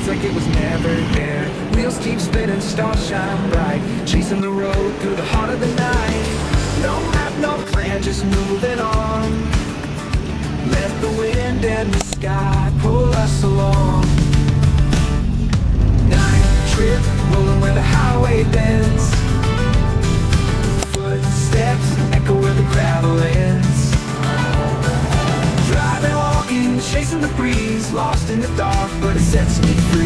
feels like it was never there. Wheels keep spinning, stars shine bright, chasing the road through the heart of the night. No map, no plan, just moving on. Let the wind and the sky pull us along. Night trip, rolling where the highway bends. Footsteps echo where the gravel ends. Driving, walking, chasing the breeze, lost in the dark, but it sets me free.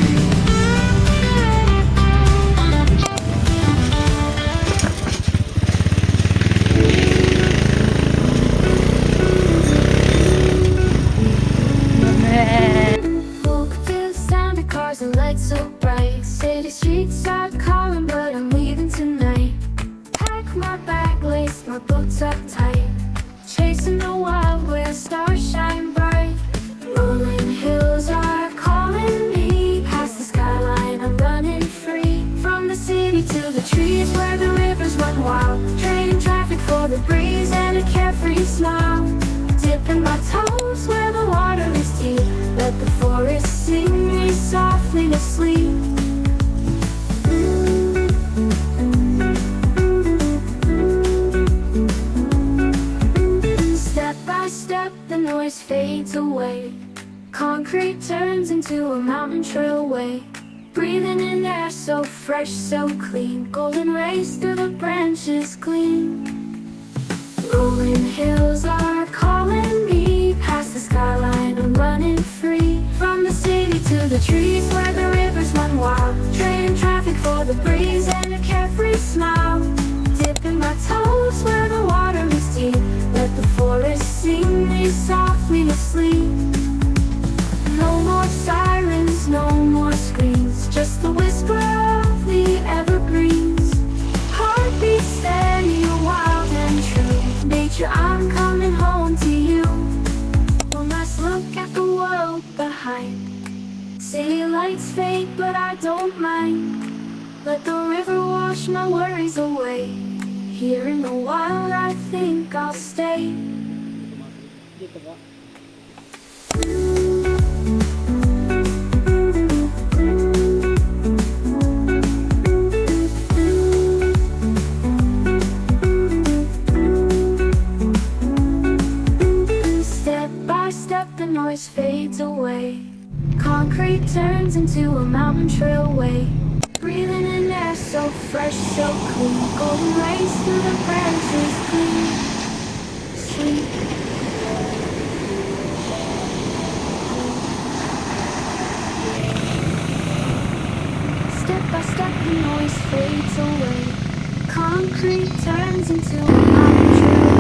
Woke to sound of cars and lights so bright. City streets are calling, but I'm leaving tonight. Pack my bag, lace my boots up tight. Chasing the wild where stars shine bright. Rolling hills are calling me. Past the skyline, I'm running free. From the city to the trees where the rivers run wild. Trading traffic for the breeze and a carefree smile. Dipping my toes where the water is deep. Let the forest sing me softly to sleep. Step by step the noise fades away. Concrete turns into a mountain trailway. Breathing in air so fresh, so clean. Golden rays through the branches gleam. Rolling hills are calling me. Past the skyline, I'm running free. From the city to the trees where the rivers run wild. Trading traffic for the breeze and a carefree smile. Dipping my toes where the water is deep. Let the forest sing me softly to sleep. No more sirens, no more screams. Just the whisper of the evergreens. Heartbeat steady, wild and true. Nature, I'm coming home to you. One last look at the world behind. City lights fade, but I don't mind. Let the river wash my worries away. Here in the wild, I think I'll stay. The noise fades away. Concrete turns into a mountain trailway. Breathing in air so fresh, so clean. Golden rays through the branches gleam. Sleep. Step by step the noise fades away. Concrete turns into a mountain trailway.